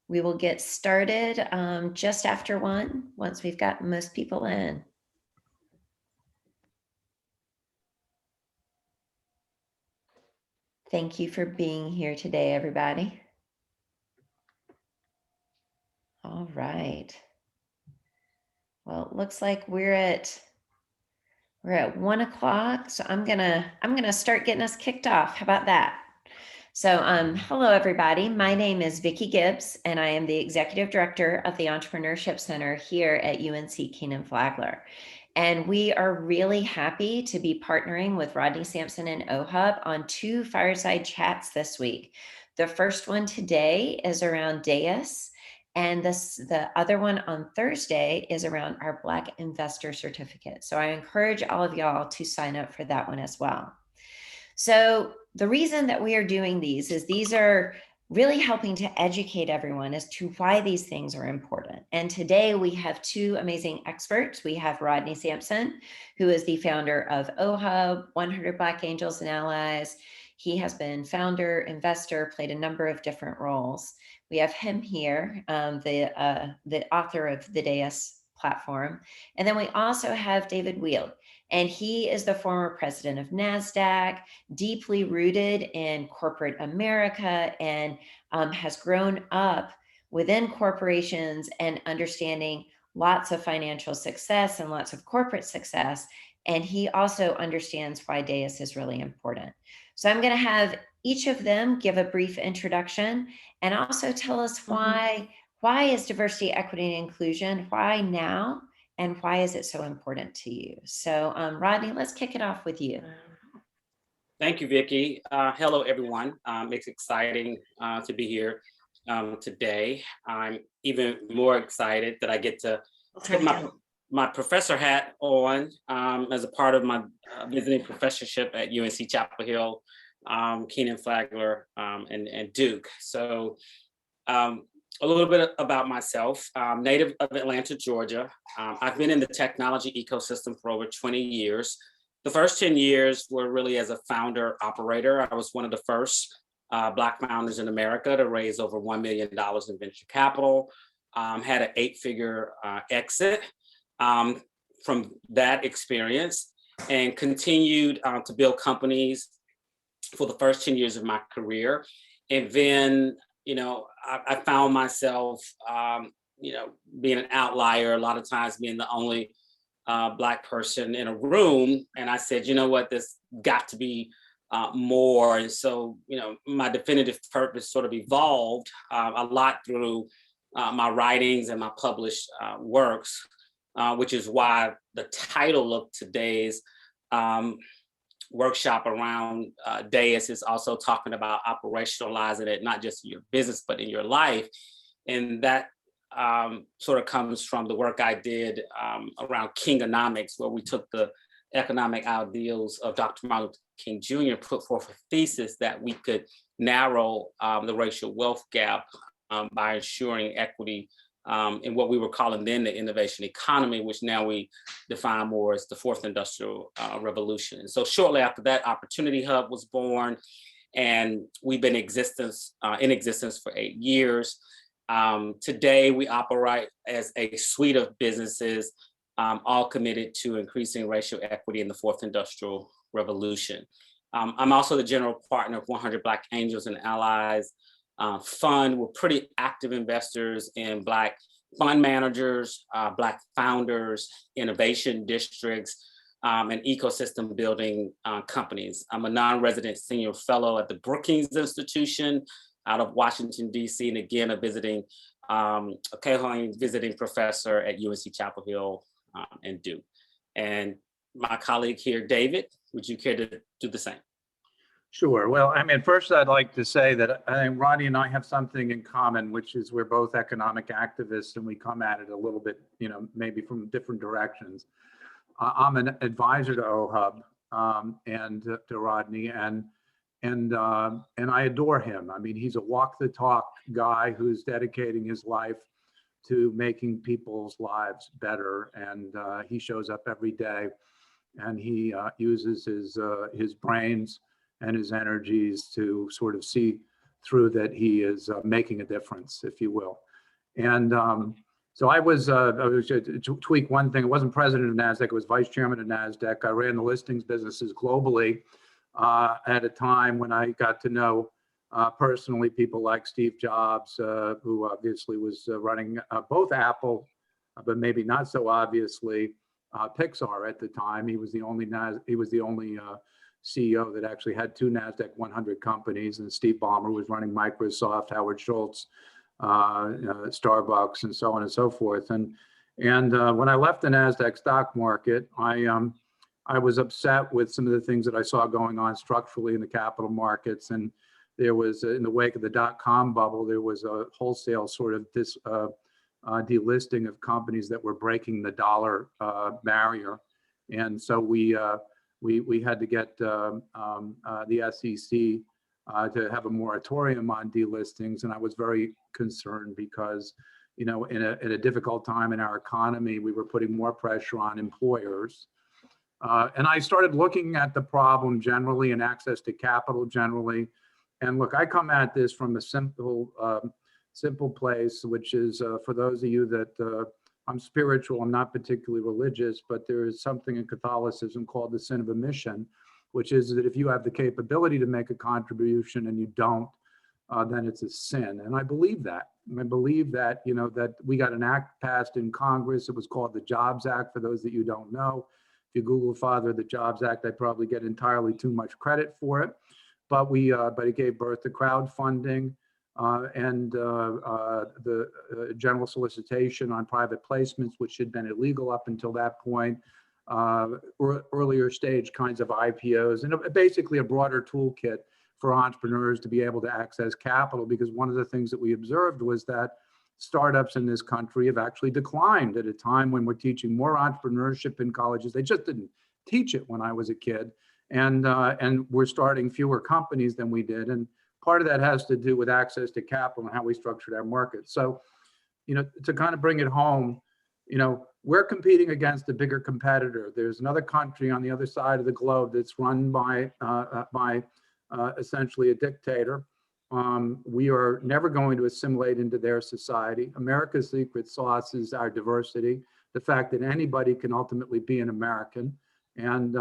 We will get started just after 1, once we've got most people in. Thank you for being here today, everybody. All right. Well, it looks like we're at 1 o'clock, so I'm gonna start getting us kicked off. How about that? So, hello everybody. My name is Vicki Gibbs, and I am the Executive Director of the Entrepreneurship Center here at UNC Kenan-Flagler. And we are really happy to be partnering with Rodney Sampson and OHUB on 2 Fireside Chats this week. The first one today is around DEIS, and the other one on Thursday is around our Black Investor Certificate. So I encourage all of y'all to sign up for that one as well. So the reason that we are doing these is these are really helping to educate everyone as to why these things are important. And today we have 2 amazing experts. We have Rodney Sampson, who is the founder of OHUB, 100 Black Angels and Allies. He has been founder, investor, played a number of different roles. We have him here, the author of the DEIS platform. And then we also have David Weild, and he is the former president of NASDAQ, deeply rooted in corporate America, and has grown up within corporations and understanding lots of financial success and lots of corporate success. And he also understands why DEIS is really important. So I'm going to have each of them give a brief introduction and also tell us why is diversity, equity, and inclusion, why now, and why is it so important to you? So Rodney, let's kick it off with you. Thank you, Vicki. Hello, everyone. It's exciting to be here today. I'm even more excited that I get to put my professor hat on as a part of my visiting professorship at UNC Chapel Hill, Kenan-Flagler, and Duke. So a little bit about myself. I'm native of Atlanta, Georgia. I've been in the technology ecosystem for over 20 years. The first 10 years were really as a founder operator. I was one of the first Black founders in America to raise over $1 million in venture capital, had an 8-figure exit from that experience, and continued to build companies for the first 10 years of my career. And then, I found myself, being an outlier, a lot of times being the only Black person in a room. And I said, you know what, there's got to be more. And so, my definitive purpose sort of evolved a lot through my writings and my published works, which is why the title of today's workshop around DEIS is also talking about operationalizing it, not just in your business, but in your life. And that sort of comes from the work I did around Kingonomics, where we took the economic ideals of Dr. Martin Luther King Jr., put forth a thesis that we could narrow the racial wealth gap by ensuring equity in what we were calling then the innovation economy, which now we define more as the 4th industrial revolution. And so shortly after that, Opportunity Hub was born, and we've been in existence for 8 years. Today, we operate as a suite of businesses, all committed to increasing racial equity in the 4th industrial revolution. I'm also the general partner of 100 Black Angels and Allies fund. We're pretty active investors in Black fund managers, Black founders, innovation districts, and ecosystem building companies. I'm a non-resident senior fellow at the Brookings Institute out of Washington, D.C., and again, a visiting professor at UNC Chapel Hill and Duke. And my colleague here, David, would you care to do the same? Sure. Well, first I'd like to say that I think Rodney and I have something in common, which is we're both economic activists, and we come at it a little bit, maybe from different directions. I'm an advisor to OHUB and to Rodney, and I adore him. He's a walk the talk guy who's dedicating his life to making people's lives better, and he shows up every day, and he uses his brains and his energies to sort of see through that he is making a difference, if you will. And so I was to tweak one thing. I wasn't president of NASDAQ. I was vice chairman of NASDAQ. I ran the listings businesses globally at a time when I got to know personally people like Steve Jobs, who obviously was running both Apple, but maybe not so obviously Pixar at the time. He was the only CEO that actually had two NASDAQ 100 companies, and Steve Ballmer was running Microsoft, Howard Schultz, Starbucks, and so on and so forth. And when I left the NASDAQ stock market, I was upset with some of the things that I saw going on structurally in the capital markets. And there was, in the wake of the dot-com bubble, there was a wholesale sort of delisting of companies that were breaking the dollar barrier. And so we had to get the SEC to have a moratorium on delistings. And I was very concerned because, in a difficult time in our economy, we were putting more pressure on employers. And I started looking at the problem generally and access to capital generally. And look, I come at this from a simple place, which is for those of you that I'm spiritual, I'm not particularly religious, but there is something in Catholicism called the sin of omission, which is that if you have the capability to make a contribution and you don't, then it's a sin. And I believe that. I believe that, that we got an act passed in Congress. It was called the Jobs Act, for those that you don't know. If you Google Father of the Jobs Act, I probably get entirely too much credit for it. But it gave birth to crowdfunding and the general solicitation on private placements, which had been illegal up until that point, earlier stage kinds of IPOs, and basically a broader toolkit for entrepreneurs to be able to access capital. Because one of the things that we observed was that startups in this country have actually declined at a time when we're teaching more entrepreneurship in colleges. They just didn't teach it when I was a kid. And we're starting fewer companies than we did. And part of that has to do with access to capital and how we structured our market. So, to kind of bring it home, we're competing against a bigger competitor. There's another country on the other side of the globe that's run by essentially a dictator. We are never going to assimilate into their society. America's secret sauce is our diversity, the fact that anybody can ultimately be an American. And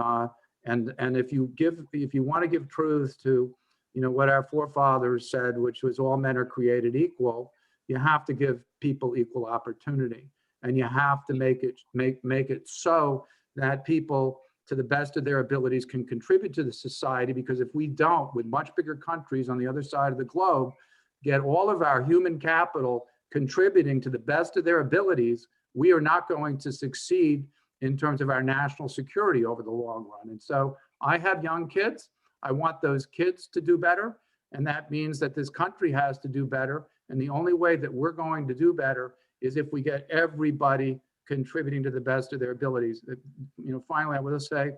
if you want to give truth to, what our forefathers said, which was all men are created equal, you have to give people equal opportunity, and you have to make it so that people, to the best of their abilities, can contribute to the society. Because if we don't, with much bigger countries on the other side of the globe, get all of our human capital contributing to the best of their abilities, we are not going to succeed in terms of our national security over the long run. And so I have young kids. I want those kids to do better. And that means that this country has to do better. And the only way that we're going to do better is if we get everybody contributing to the best of their abilities. Finally, I will say,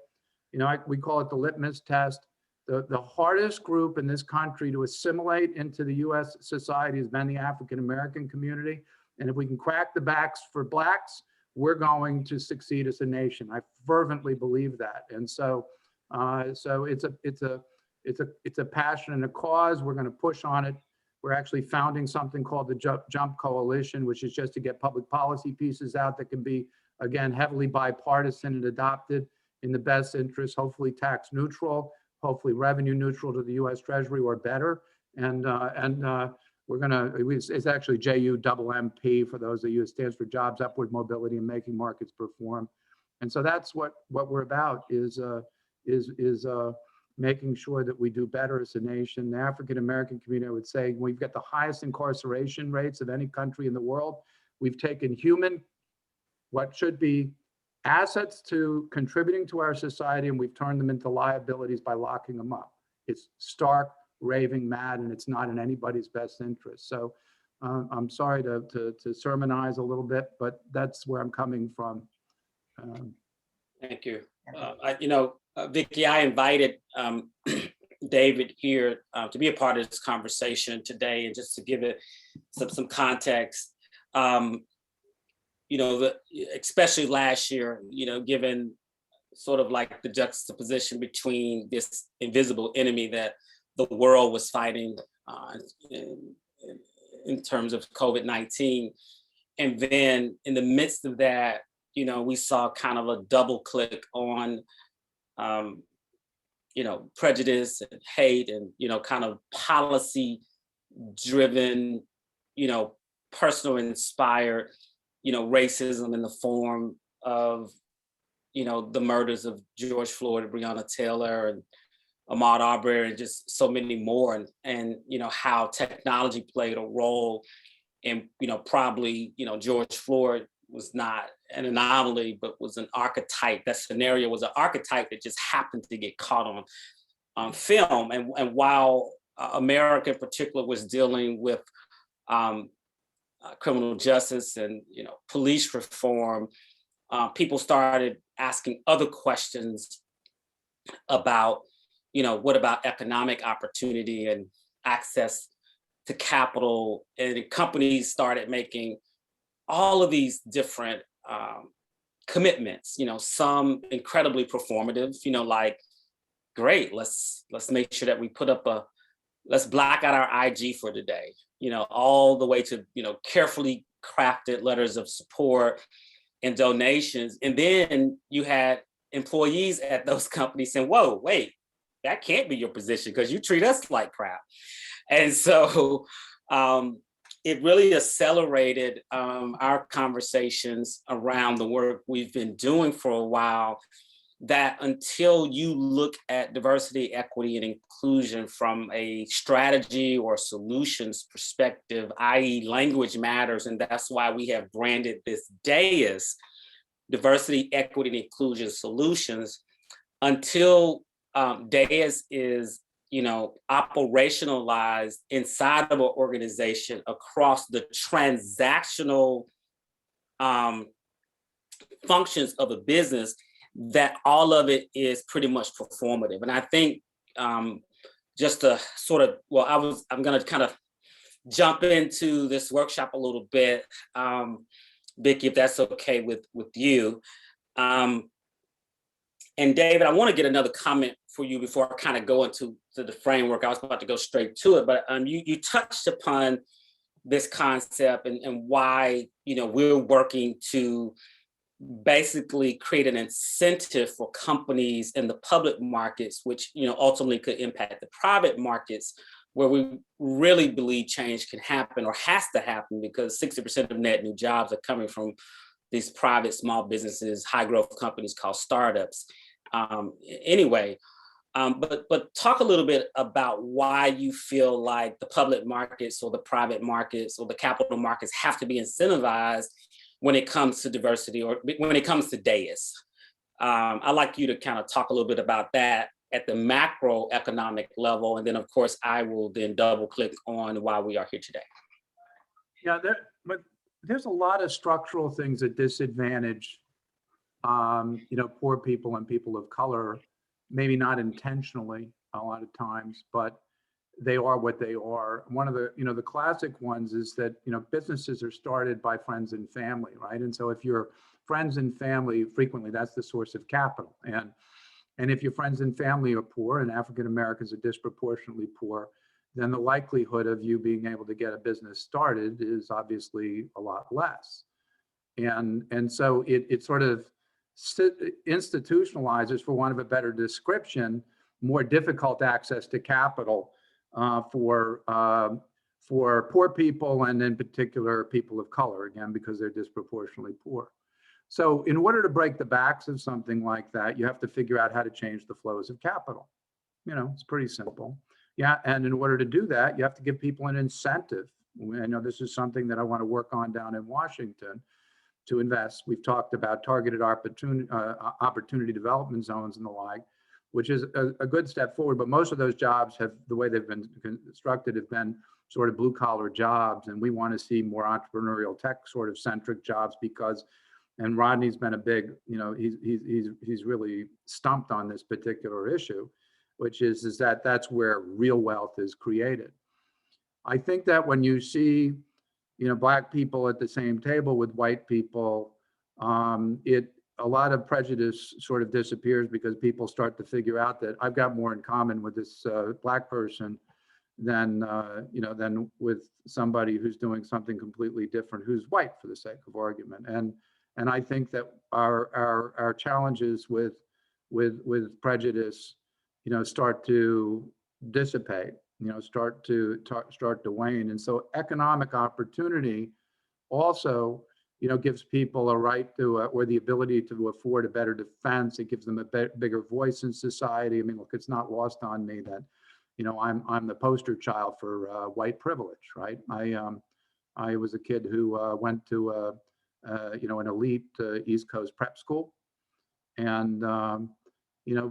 we call it the litmus test. The hardest group in this country to assimilate into the US society has been the African-American community. And if we can crack the backs for Blacks, we're going to succeed as a nation. I fervently believe that. And so it's a passion and a cause. We're going to push on it. We're actually founding something called the Jump Coalition, which is just to get public policy pieces out that can be, again, heavily bipartisan and adopted in the best interest, hopefully tax neutral, hopefully revenue neutral to the US Treasury or better. And we're gonna, it's actually JUMMP for those of you. It stands for Jobs, Upward Mobility, and Making Markets Perform. And so that's what we're about, is making sure that we do better as a nation. The African-American community, I would say, we've got the highest incarceration rates of any country in the world. We've taken what should be assets to contributing to our society, and we've turned them into liabilities by locking them up. It's stark, raving mad, and it's not in anybody's best interest. So I'm sorry to sermonize a little bit, but that's where I'm coming from. Thank you. Vicki, I invited David here to be a part of this conversation today, and just to give it some context. Especially last year, given sort of like the juxtaposition between this invisible enemy that the world was fighting in, in terms of COVID-19. And then in the midst of that, we saw kind of a double click on, prejudice and hate and, kind of policy driven, personal inspired, racism in the form of, the murders of George Floyd, Breonna Taylor, and Ahmaud Arbery, and just so many more, and how technology played a role. And probably George Floyd was not an anomaly, but was an archetype. That scenario was an archetype that just happened to get caught on film. And while America in particular was dealing with criminal justice and police reform, people started asking other questions about what about economic opportunity and access to capital, and companies started making all of these different commitments, some incredibly performative, like, great, let's make sure that we put up let's black out our IG for today, all the way to, carefully crafted letters of support and donations. And then you had employees at those companies saying, whoa, wait, that can't be your position because you treat us like crap. And so it really accelerated our conversations around the work we've been doing for a while, that until you look at diversity, equity, and inclusion from a strategy or solutions perspective, i.e. language matters, and that's why we have branded this DEIS, diversity, equity, and inclusion solutions, until DEIS is operationalized inside of an organization across the transactional functions of a business, that all of it is pretty much performative. And I think just to sort of, I'm going to kind of jump into this workshop a little bit, Vicki, if that's okay with you. And David, I want to get another comment for you before I kind of go into the framework. I was about to go straight to it, but you touched upon this concept and why we're working to basically create an incentive for companies in the public markets, which ultimately could impact the private markets, where we really believe change can happen or has to happen, because 60% of net new jobs are coming from these private small businesses, high growth companies called startups. But talk a little bit about why you feel like the public markets or the private markets or the capital markets have to be incentivized when it comes to diversity or when it comes to DEIS. I'd like you to kind of talk a little bit about that at the macroeconomic level. And then of course, I will then double click on why we are here today. Yeah, but there's a lot of structural things that disadvantage, poor people and people of color, maybe not intentionally a lot of times, but they are what they are. One of the, the classic ones is that, businesses are started by friends and family, right? And so if your friends and family, frequently that's the source of capital. And if your friends and family are poor, and African Americans are disproportionately poor, then the likelihood of you being able to get a business started is obviously a lot less. And so it sort of institutionalizes, for want of a better description, more difficult access to capital for poor people, and in particular people of color, again, because they're disproportionately poor. So in order to break the backs of something like that, you have to figure out how to change the flows of capital. It's pretty simple. Yeah, and in order to do that, you have to give people an incentive. I know this is something that I want to work on down in Washington to invest. We've talked about targeted opportunity development zones and the like, which is a good step forward, but most of those jobs have, the way they've been constructed, have been sort of blue collar jobs. And we want to see more entrepreneurial tech sort of centric jobs, because, and Rodney's been a big, he's really stumped on this particular issue, which is that that's where real wealth is created. I think that when you see, Black people at the same table with white people, a lot of prejudice sort of disappears, because people start to figure out that I've got more in common with this Black person than than with somebody who's doing something completely different, who's white, for the sake of argument. And I think that our challenges with prejudice, start to dissipate, start to wane. And so economic opportunity also, gives people a right to or the ability to afford a better defense. It gives them a bigger voice in society. I mean, look, it's not lost on me that, I'm the poster child for white privilege, right? I was a kid who went to an elite East Coast prep school, and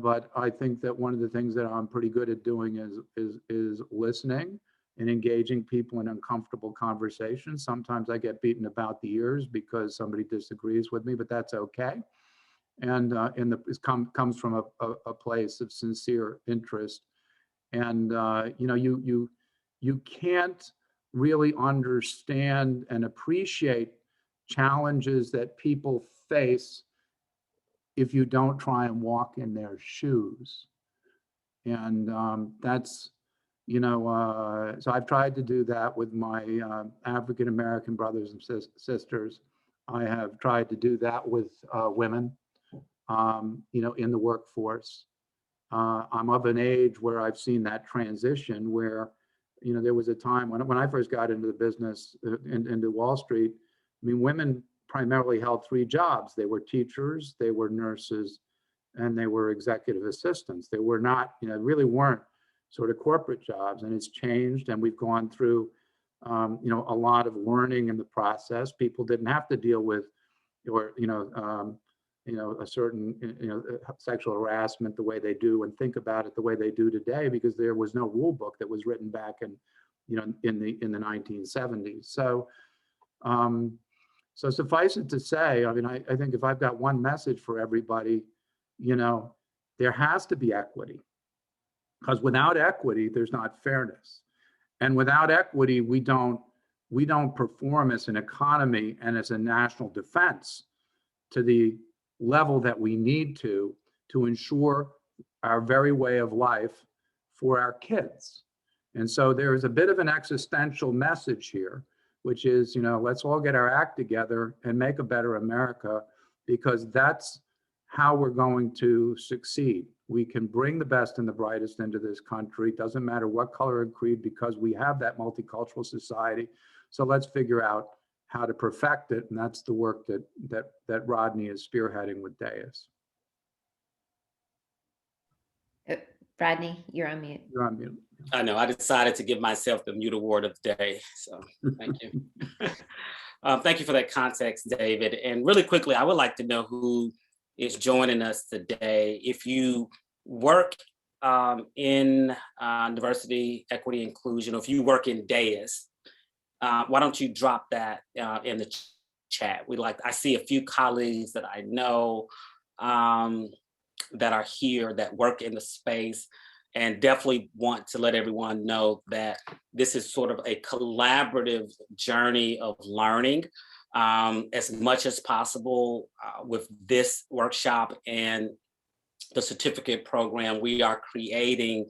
but I think that one of the things that I'm pretty good at doing is listening and engaging people in uncomfortable conversations. Sometimes I get beaten about the ears because somebody disagrees with me, but that's okay. And it comes from a place of sincere interest. And you can't really understand and appreciate challenges that people face if you don't try and walk in their shoes. And that's, so I've tried to do that with my African-American brothers and sisters. I have tried to do that with women, in the workforce. I'm of an age where I've seen that transition where, there was a time when I first got into the business, into Wall Street, I mean, women primarily held 3 jobs. They were teachers, they were nurses, and they were executive assistants. They were not, really weren't sort of corporate jobs. And it's changed, and we've gone through, a lot of learning in the process. People didn't have to deal with, or a certain sexual harassment the way they do and think about it the way they do today, because there was no rule book that was written back in the 1970s. So so suffice it to say, I mean, I think if I've got one message for everybody, there has to be equity, because without equity there's not fairness, and without equity we don't perform as an economy and as a national defense to the level that we need to ensure our very way of life for our kids. And so there is a bit of an existential message here, which is, let's all get our act together and make a better America, because that's how we're going to succeed. We can bring the best and the brightest into this country. Doesn't matter what color and creed, because we have that multicultural society. So let's figure out how to perfect it, and that's the work that Rodney is spearheading with DEIS. Rodney, you're on mute. You're on mute. I know, I decided to give myself the mute award of the day, so thank you. Thank you for that context, David. And really quickly, I would like to know who is joining us today. If you work in diversity, equity, inclusion, or if you work in DEIS, why don't you drop that in the chat? I see a few colleagues that I know that are here that work in the space, and definitely want to let everyone know that this is sort of a collaborative journey of learning. As much as possible with this workshop and the certificate program, we are creating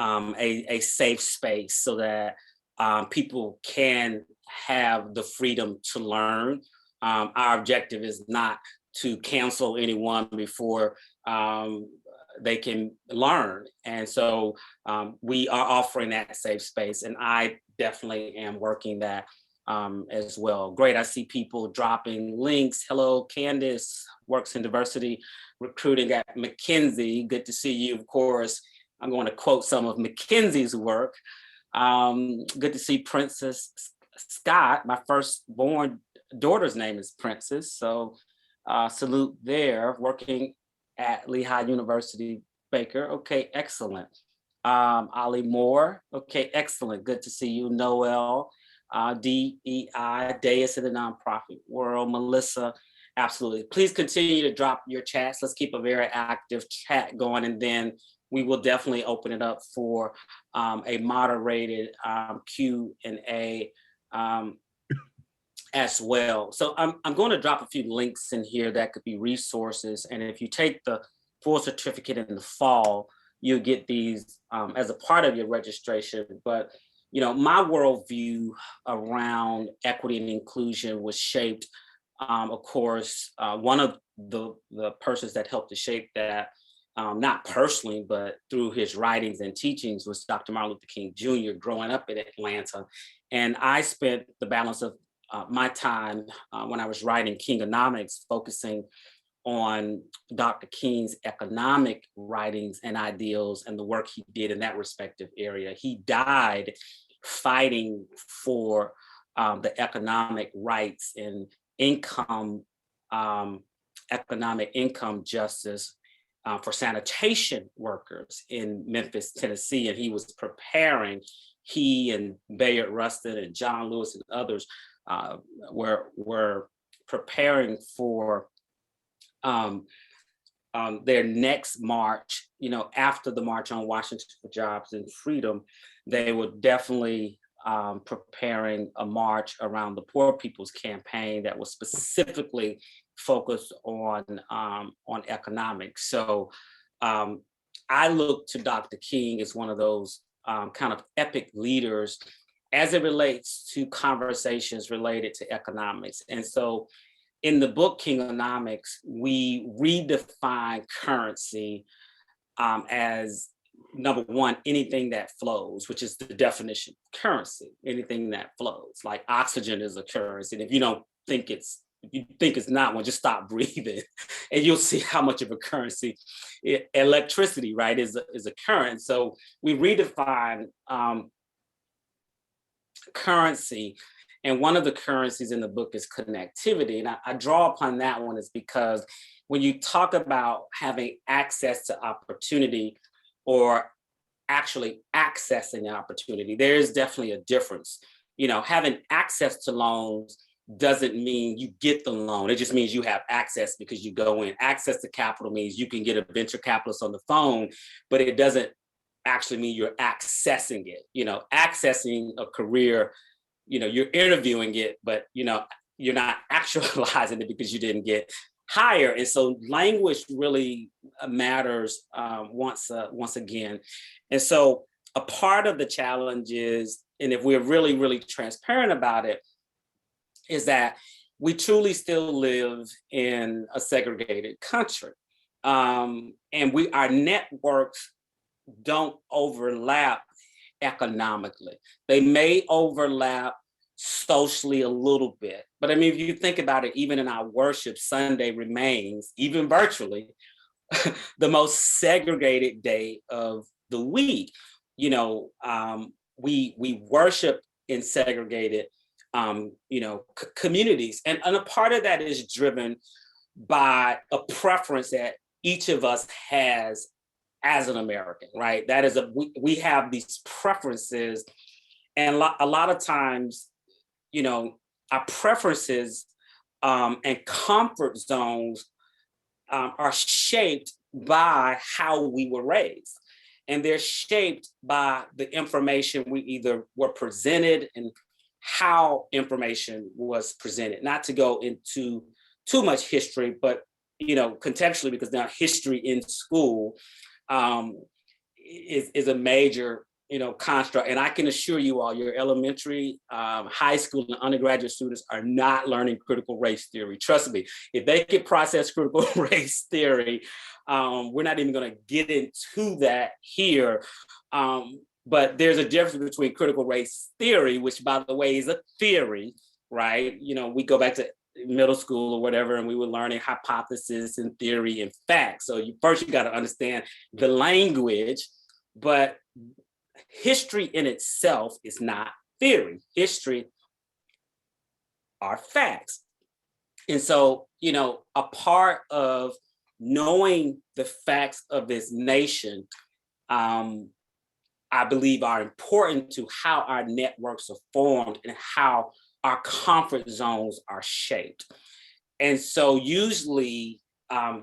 a safe space so that people can have the freedom to learn. Our objective is not to cancel anyone before they can learn. And so we are offering that safe space, and I definitely am working that as well. Great, I see people dropping links. Hello, Candace, works in diversity recruiting at McKinsey. Good to see you, of course. I'm going to quote some of McKinsey's work. Good to see Princess Scott. My firstborn daughter's name is Princess, so salute there, working at Lehigh University, Baker. Okay, excellent. Ollie Moore. Okay, excellent. Good to see you. Noel, DEI, DEIS in the nonprofit world. Melissa, absolutely. Please continue to drop your chats. Let's keep a very active chat going, and then we will definitely open it up for a moderated Q&A as well. So I'm going to drop a few links in here that could be resources. And if you take the full certificate in the fall, you get these as a part of your registration. But, my worldview around equity and inclusion was shaped, of course, one of the persons that helped to shape that, not personally, but through his writings and teachings, was Dr. Martin Luther King Jr. growing up in Atlanta. And I spent the balance of my time when I was writing Kingonomics, focusing on Dr. King's economic writings and ideals and the work he did in that respective area. He died fighting for the economic rights and income, economic income justice for sanitation workers in Memphis, Tennessee. And he was preparing, he and Bayard Rustin and John Lewis and others were preparing for their next march. After the March on Washington for Jobs and Freedom, they were definitely preparing a march around the Poor People's Campaign that was specifically focused on economics. So I look to Dr. King as one of those kind of epic leaders as it relates to conversations related to economics. And so in the book Kingonomics, we redefine currency as, number one, anything that flows, which is the definition of currency, anything that flows. Like oxygen is a currency. And if you think it's not one, just stop breathing and you'll see how much of a currency electricity, right, is a current. So we redefine currency. And one of the currencies in the book is connectivity. And I draw upon that one is because when you talk about having access to opportunity or actually accessing opportunity, there is definitely a difference. Having access to loans doesn't mean you get the loan. It just means you have access because you go in. Access to capital means you can get a venture capitalist on the phone, but it doesn't actually mean you're accessing it. Accessing a career, you're interviewing it, but you're not actualizing it because you didn't get hired. And so language really matters once again. And so a part of the challenge is, and if we're really, really transparent about it, is that we truly still live in a segregated country. And our networks don't overlap economically. They may overlap socially a little bit. But I mean, if you think about it, even in our worship, Sunday remains, even virtually, the most segregated day of the week. We worship in segregated communities. And a part of that is driven by a preference that each of us has as an American, right? That is we have these preferences, and a lot of times, our preferences and comfort zones are shaped by how we were raised. And they're shaped by the information we either were presented and how information was presented. Not to go into too much history, but contextually, because now history in school is a major construct. And I can assure you all, your elementary, high school, and undergraduate students are not learning critical race theory. Trust me, if they can process critical race theory, we're not even going to get into that here. But there's a difference between critical race theory, which, by the way, is a theory, right? We go back to middle school or whatever, and we were learning hypothesis and theory and facts. So you got to understand the language, but history in itself is not theory. History are facts. And so, a part of knowing the facts of this nation, I believe, are important to how our networks are formed and how our comfort zones are shaped. And so usually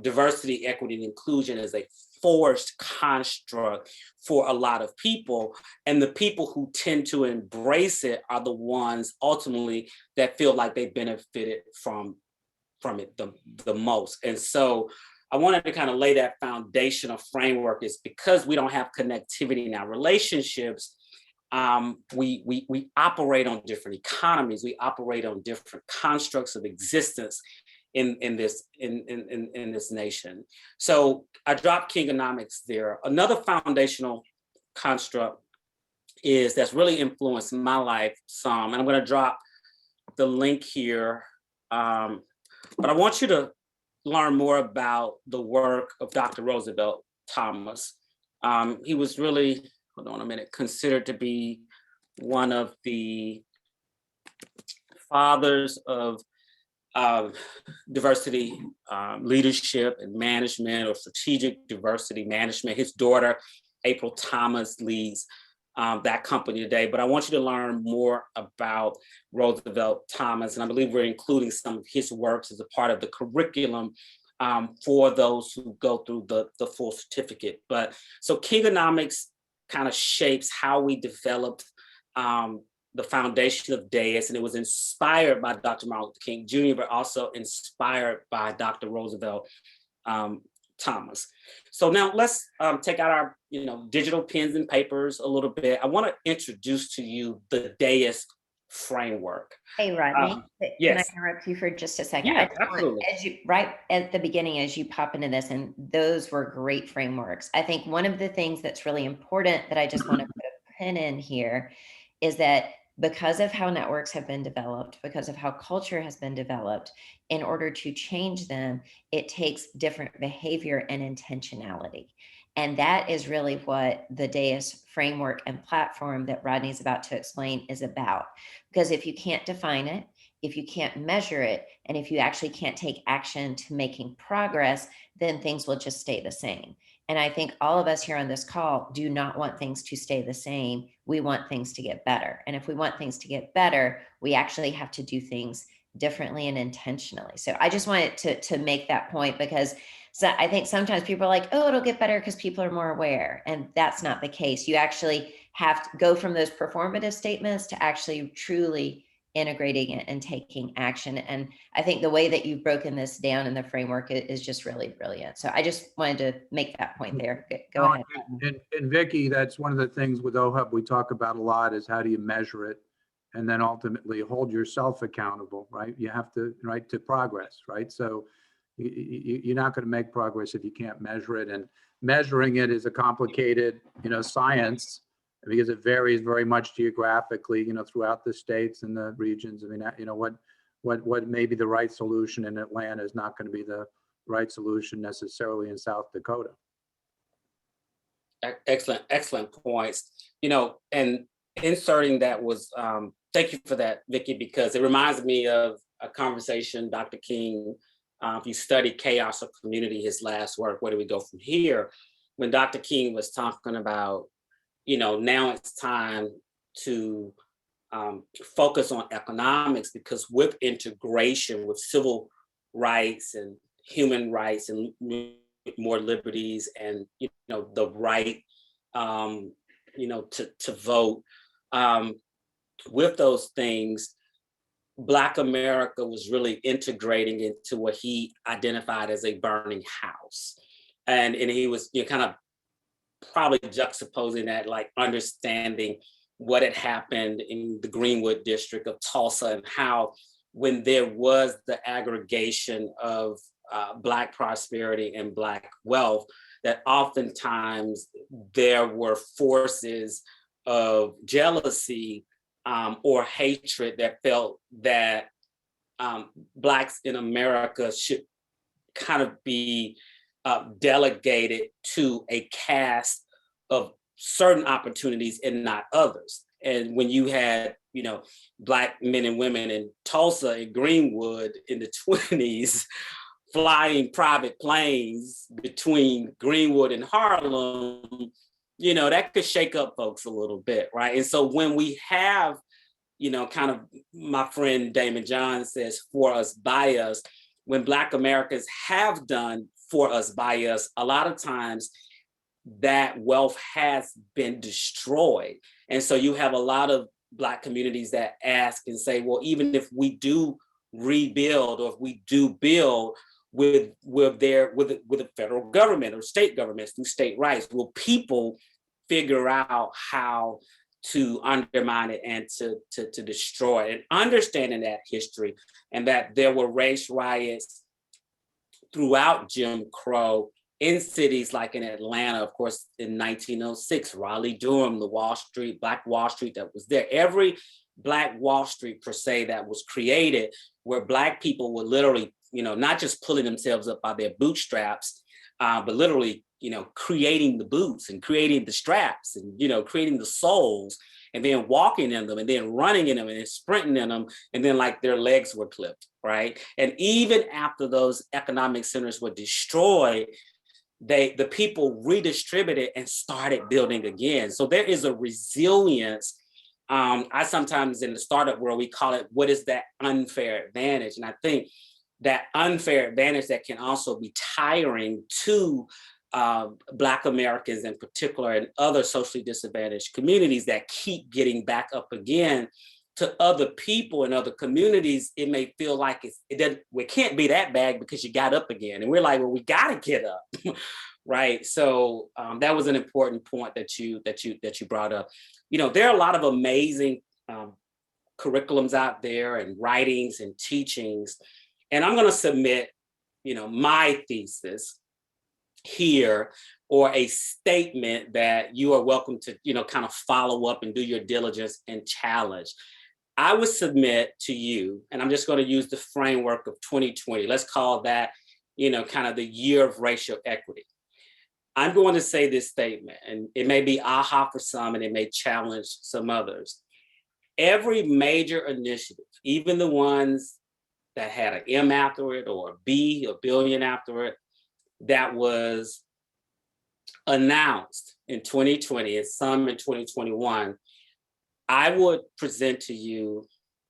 diversity, equity, and inclusion is a forced construct for a lot of people. And the people who tend to embrace it are the ones ultimately that feel like they benefited from it the most. And so I wanted to kind of lay that foundational framework is because we don't have connectivity in our relationships. We operate on different economies. We operate on different constructs of existence in this nation. So I dropped Kingonomics there. Another foundational construct that's really influenced my life some, and I'm going to drop the link here. But I want you to learn more about the work of Dr. Roosevelt Thomas. He was really, hold on a minute, considered to be one of the fathers of diversity leadership and management, or strategic diversity management. His daughter, April Thomas, leads that company today. But I want you to learn more about Roosevelt Thomas, and I believe we're including some of his works as a part of the curriculum for those who go through the full certificate. But so Kingonomics kind of shapes how we developed the foundation of DEIS, and it was inspired by Dr. Martin Luther King Jr., but also inspired by Dr. Roosevelt Thomas. So now let's take out our digital pens and papers a little bit. I want to introduce to you the DEIS framework. Hey, Rodney, yes. Can I interrupt you for just a second? Yeah, absolutely. Right at the beginning, as you pop into this, and those were great frameworks. I think one of the things that's really important that I just want to put a pin in here is that because of how networks have been developed, because of how culture has been developed, in order to change them, it takes different behavior and intentionality. And that is really what the DEIS framework and platform that Rodney's about to explain is about. Because if you can't define it, if you can't measure it, and if you actually can't take action to making progress, then things will just stay the same. And I think all of us here on this call do not want things to stay the same. We want things to get better. And if we want things to get better, we actually have to do things differently and intentionally. So I just wanted to make that point, because I think sometimes people are like, oh, it'll get better because people are more aware. And that's not the case. You actually have to go from those performative statements to actually truly integrating it and taking action. And I think the way that you've broken this down in the framework is just really brilliant. So I just wanted to make that point there. Go ahead. And Vicki, that's one of the things with OHUB we talk about a lot, is how do you measure it and then ultimately hold yourself accountable, right? You have to, right, to progress, right? So you're not going to make progress if you can't measure it. And measuring it is a complicated, science, because it varies very much geographically, throughout the states and the regions. I mean, what may be the right solution in Atlanta is not going to be the right solution necessarily in South Dakota. Excellent points. And inserting that was, thank you for that, Vicki, because it reminds me of a conversation Dr. King, if you study Chaos of Community, his last work, Where Do We Go From Here? When Dr. King was talking about, now it's time to focus on economics, because with integration, with civil rights and human rights and more liberties and, the right, to vote, with those things, Black America was really integrating into what he identified as a burning house. And he was kind of probably juxtaposing that, like understanding what had happened in the Greenwood district of Tulsa, and how when there was the aggregation of Black prosperity and Black wealth, that oftentimes there were forces of jealousy or hatred that felt that Blacks in America should kind of be delegated to a caste of certain opportunities and not others. And when you had, Black men and women in Tulsa and Greenwood in the 20s, flying private planes between Greenwood and Harlem, that could shake up folks a little bit, right? And so when we have, kind of, my friend Damon John says, for us, by us, when Black Americans have done for us, by us, a lot of times that wealth has been destroyed. And so you have a lot of Black communities that ask and say, well, even if we do rebuild, or if we do build, the federal government or state governments through state rights? Will people figure out how to undermine it and to destroy it? And understanding that history and that there were race riots throughout Jim Crow in cities like in Atlanta, of course, in 1906, Raleigh-Durham, the Black Wall Street that was there. Every Black Wall Street, per se, that was created where Black people were literally, not just pulling themselves up by their bootstraps, but literally, creating the boots and creating the straps and, creating the soles and then walking in them and then running in them and then sprinting in them. And then like their legs were clipped, right? And even after those economic centers were destroyed, the people redistributed and started building again. So there is a resilience. I sometimes in the startup world, we call it, what is that unfair advantage? And I think that unfair advantage that can also be tiring to Black Americans in particular and other socially disadvantaged communities that keep getting back up again. To other people in other communities, it may feel like it can't be that bad because you got up again. And we're like, well, we got to get up, right? So that was an important point that you brought up. There are a lot of amazing curriculums out there and writings and teachings. And I'm going to submit, my thesis here, or a statement that you are welcome to, kind of follow up and do your diligence and challenge. I would submit to you, and I'm just going to use the framework of 2020. Let's call that, kind of the year of racial equity. I'm going to say this statement, and it may be aha for some, and it may challenge some others. Every major initiative, even the ones that had an M after it or a B, a billion after it, that was announced in 2020 and some in 2021, I would present to you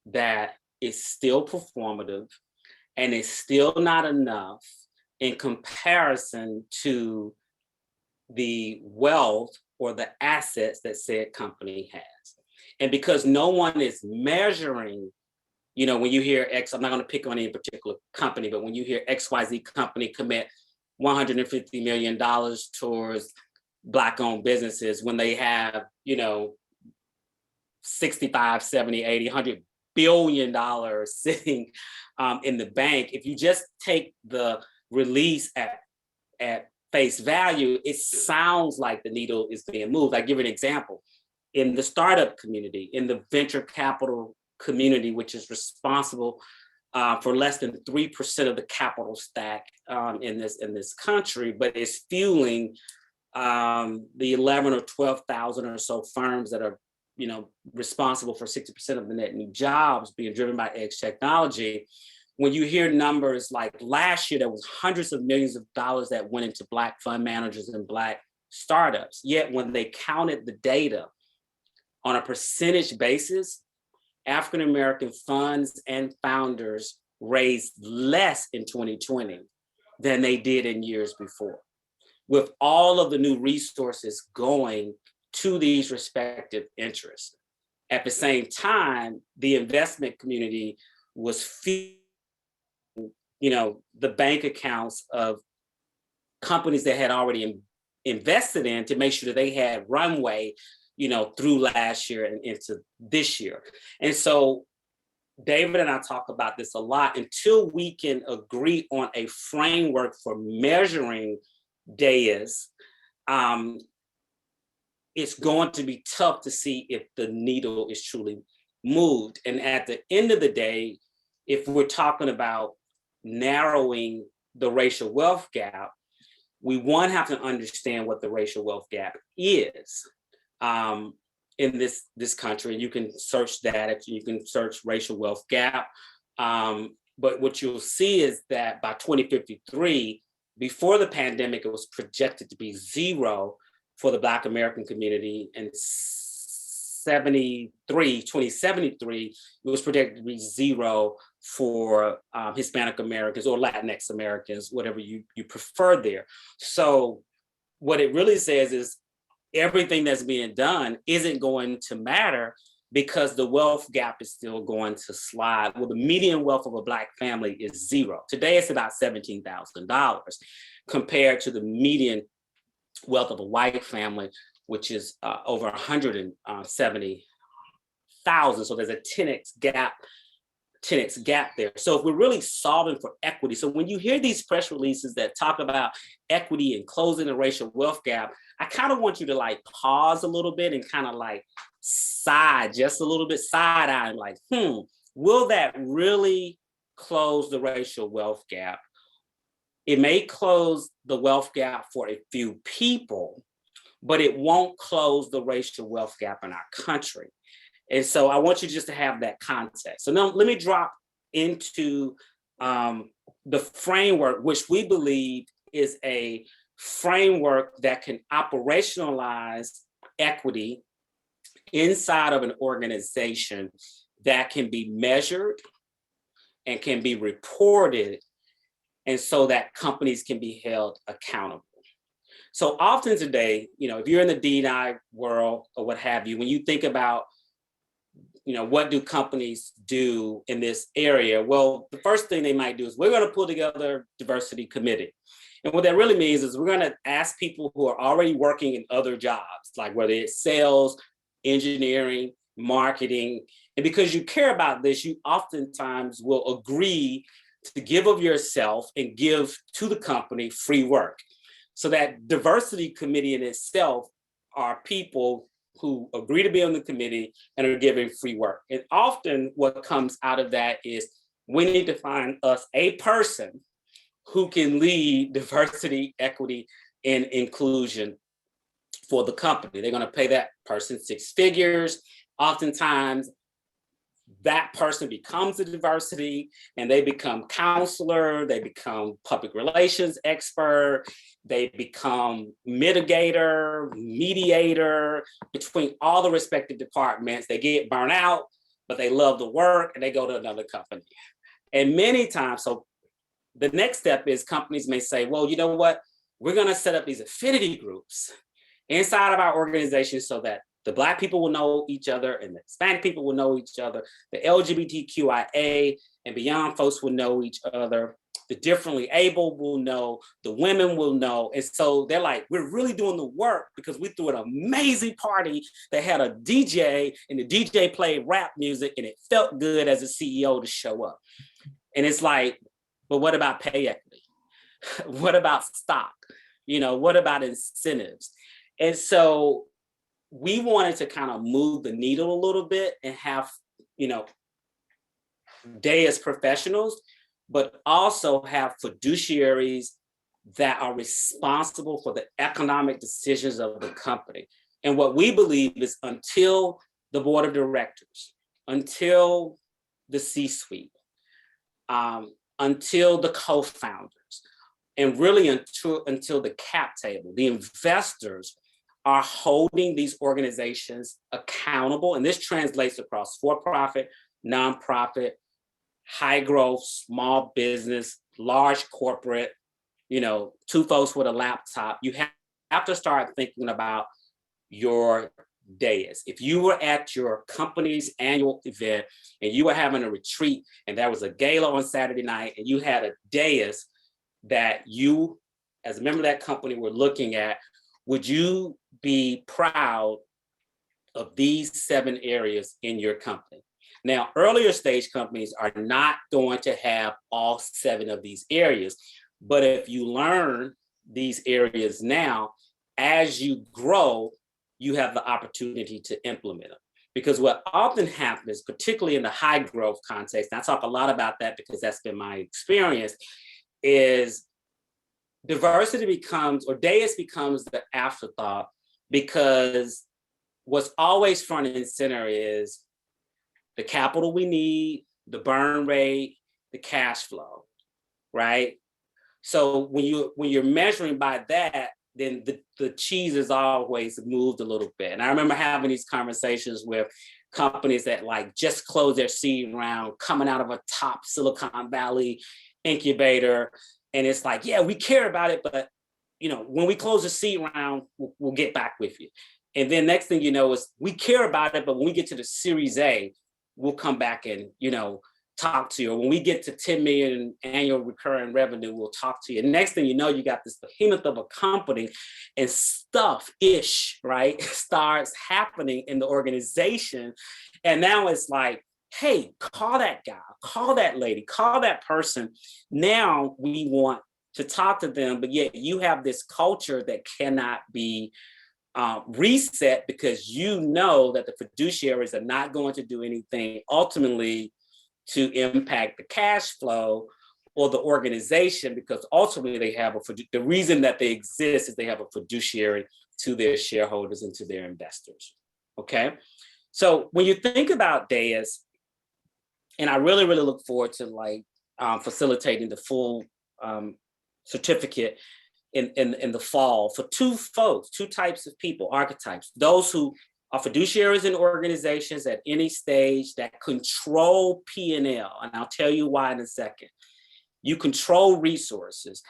that it's still performative and it's still not enough in comparison to the wealth or the assets that said company has. And because no one is measuring, when you hear X, I'm not going to pick on any particular company, but when you hear XYZ company commit $150 million towards Black-owned businesses when they have, 65, 70, 80, $100 billion sitting in the bank. If you just take the release at face value, it sounds like the needle is being moved. I give you an example. In the startup community, in the venture capital community, which is responsible for less than 3% of the capital stack in this country, but is fueling the 11 or 12,000 or so firms that are responsible for 60% of the net new jobs being driven by edge technology. When you hear numbers like last year, there was hundreds of millions of dollars that went into Black fund managers and Black startups. Yet when they counted the data on a percentage basis, African-American funds and founders raised less in 2020 than they did in years before. With all of the new resources going to these respective interests. At the same time, the investment community was feeding, the bank accounts of companies that had already invested in to make sure that they had runway, through last year and into this year. And so David and I talk about this a lot. Until we can agree on a framework for measuring DEIS, it's going to be tough to see if the needle is truly moved. And at the end of the day, if we're talking about narrowing the racial wealth gap, we have to understand what the racial wealth gap is in this country. And you can search that, you can search racial wealth gap. But what you'll see is that by 2053, before the pandemic, it was projected to be 0 for the Black American community, and 2073, it was projected to be 0 for Hispanic Americans or Latinx Americans, whatever you prefer there. So what it really says is everything that's being done isn't going to matter because the wealth gap is still going to slide. Well, the median wealth of a Black family is zero. Today, it's about $17,000 compared to the median wealth of a white family, which is over 170,000. So there's a 10x gap there. So if we're really solving for equity, so when you hear these press releases that talk about equity and closing the racial wealth gap, I kind of want you to like pause a little bit and kind of like sigh just a little bit, side eye, like, will that really close the racial wealth gap? It may close the wealth gap for a few people, but it won't close the racial wealth gap in our country. And so I want you just to have that context. So now let me drop into the framework, which we believe is a framework that can operationalize equity inside of an organization that can be measured and can be reported, and so that companies can be held accountable. So often today, if you're in the D&I world or what have you, when you think about, what do companies do in this area? Well, the first thing they might do is we're going to pull together a diversity committee. And what that really means is we're going to ask people who are already working in other jobs, like whether it's sales, engineering, marketing. And because you care about this, you oftentimes will agree to give of yourself and give to the company free work. So that diversity committee in itself are people who agree to be on the committee and are giving free work. And often what comes out of that is we need to find us a person who can lead diversity, equity, and inclusion for the company. They're going to pay that person 6 figures. Oftentimes, that person becomes a diversity and they become counselor, they become public relations expert, they become mitigator, mediator between all the respective departments. They get burnt out, but they love the work and they go to another company. And many times, so the next step is companies may say, well, you know what? We're going to set up these affinity groups inside of our organization so that the Black people will know each other and the Hispanic people will know each other. The LGBTQIA and beyond folks will know each other. The differently able will know, the women will know. And so they're like, we're really doing the work because we threw an amazing party that had a DJ and the DJ played rap music and it felt good as a CEO to show up. And it's like, but what about pay equity? What about stock? What about incentives? And so we wanted to kind of move the needle a little bit and have, DEIS professionals, but also have fiduciaries that are responsible for the economic decisions of the company. And what we believe is until the board of directors, until the C-suite, until the co-founders, and really until the cap table, the investors are holding these organizations accountable. And this translates across for-profit, nonprofit, high growth, small business, large corporate, 2 folks with a laptop. You have to start thinking about your DEIS. If you were at your company's annual event and you were having a retreat and there was a gala on Saturday night and you had a DEIS that you, as a member of that company, were looking at, would you be proud of these 7 areas in your company? Now, earlier stage companies are not going to have all 7 of these areas, but if you learn these areas now, as you grow, you have the opportunity to implement them. Because what often happens, particularly in the high growth context, and I talk a lot about that because that's been my experience, is diversity becomes, or DEIS becomes the afterthought, because what's always front and center is the capital we need, the burn rate, the cash flow, right? So when you're measuring by that, then the cheese is always moved a little bit. And I remember having these conversations with companies that like just closed their seed round, coming out of a top Silicon Valley incubator. And it's like, yeah, we care about it, but when we close the seed round, we'll get back with you. And then next thing you know is we care about it, but when we get to the Series A, we'll come back and, talk to you. Or when we get to 10 million annual recurring revenue, we'll talk to you. And next thing you know, you got this behemoth of a company and stuff-ish, right, starts happening in the organization. And now it's like, hey, call that guy, call that lady, call that person. Now we want to talk to them, but yet you have this culture that cannot be reset because you know that the fiduciaries are not going to do anything ultimately to impact the cash flow or the organization, because ultimately they have the reason that they exist is they have a fiduciary to their shareholders and to their investors. Okay, so when you think about DEIS, and I really, really look forward to facilitating the full certificate in the fall for two types of people, archetypes, those who are fiduciaries in organizations at any stage that control P&L. And I'll tell you why in a second. You control resources.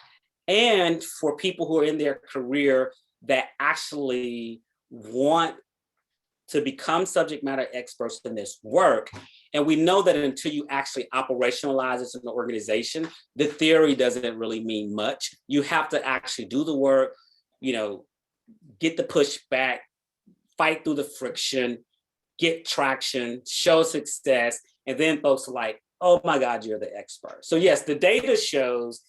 And for people who are in their career that actually want to become subject matter experts in this work. And we know that until you actually operationalize this in the organization, the theory doesn't really mean much. You have to actually do the work, get the pushback, fight through the friction, get traction, show success, and then folks are like, oh my God, you're the expert. So yes, the data shows,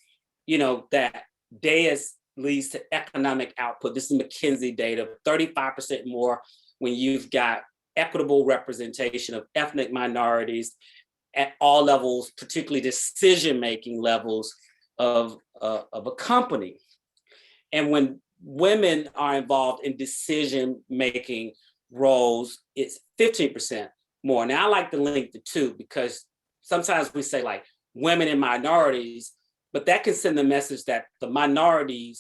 that DEIS leads to economic output. This is McKinsey data, 35% more when you've got equitable representation of ethnic minorities at all levels, particularly decision-making levels of a company. And when women are involved in decision-making roles, it's 15% more. Now, I like to link the two because sometimes we say like women and minorities, but that can send the message that the minority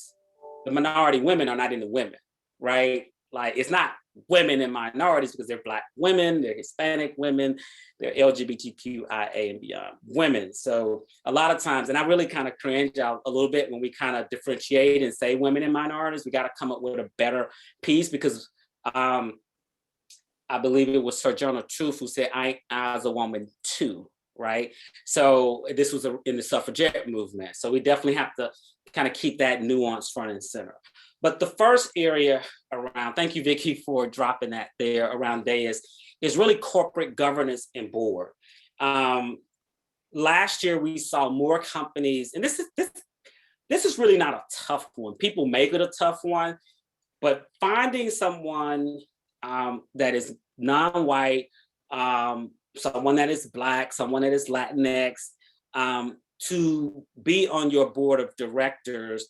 women are not into women, right? Like it's not women and minorities because they're Black women, they're Hispanic women, they're LGBTQIA and beyond women. So a lot of times, and I really kind of cringe out a little bit when we kind of differentiate and say women and minorities. We got to come up with a better piece because I believe it was Sojourner Truth who said, I as a woman too, right? So this was in the suffragette movement. So we definitely have to kind of keep that nuance front and center. But the first area around, thank you, Vicki, for dropping that there around DEIS, is really corporate governance and board. Last year, we saw more companies, and this is really not a tough one. People make it a tough one, but finding someone that is non-white, someone that is Black, someone that is Latinx, to be on your board of directors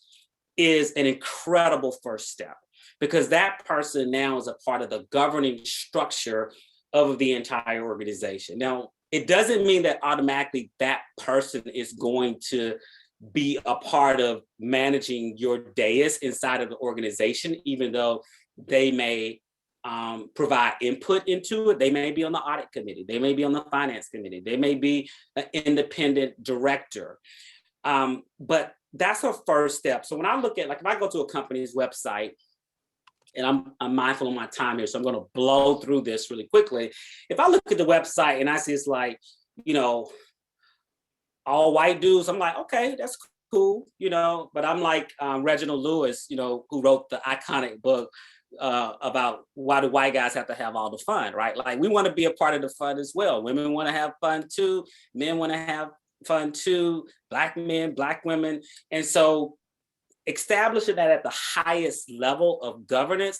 is an incredible first step, because that person now is a part of the governing structure of the entire organization. Now, it doesn't mean that automatically that person is going to be a part of managing your DEIS inside of the organization, even though they may provide input into it. They may be on the audit committee. They may be on the finance committee. They may be an independent director. But that's a first step. So when I look at, like, if I go to a company's website, and I'm mindful of my time here, so I'm going to blow through this really quickly. If I look at the website and I see it's like, all white dudes, I'm like, okay, that's cool, but I'm like Reginald Lewis, who wrote the iconic book about why do white guys have to have all the fun, right? Like, we want to be a part of the fun as well. Women want to have fun too. Men want to have fun too. Black men, Black women. And so establishing that at the highest level of governance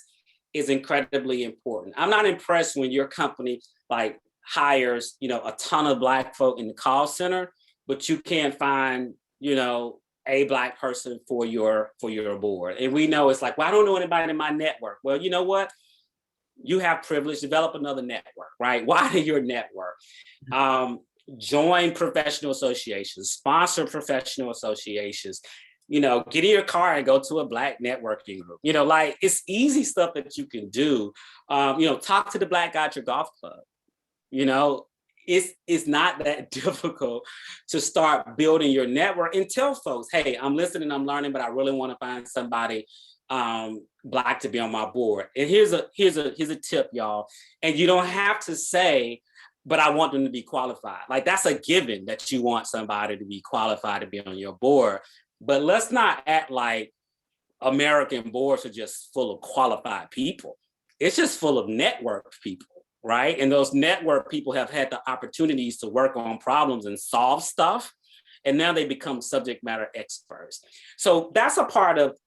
is incredibly important. I'm not impressed when your company like hires, a ton of Black folk in the call center, but you can't find, a Black person for your board. And we know it's like, well, I don't know anybody in my network. Well, you know what? You have privilege, develop another network, right? Widen your network. Join professional associations, sponsor professional associations, get in your car and go to a Black networking group. Like, it's easy stuff that you can do. Talk to the Black guy at your golf club. It's not that difficult to start building your network and tell folks, hey, I'm listening, I'm learning, but I really want to find somebody Black to be on my board. And here's a tip, y'all. And you don't have to say, but I want them to be qualified. Like, that's a given that you want somebody to be qualified to be on your board. But let's not act like American boards are just full of qualified people. It's just full of networked people, right? And those network people have had the opportunities to work on problems and solve stuff. And now they become subject matter experts. So that's a part of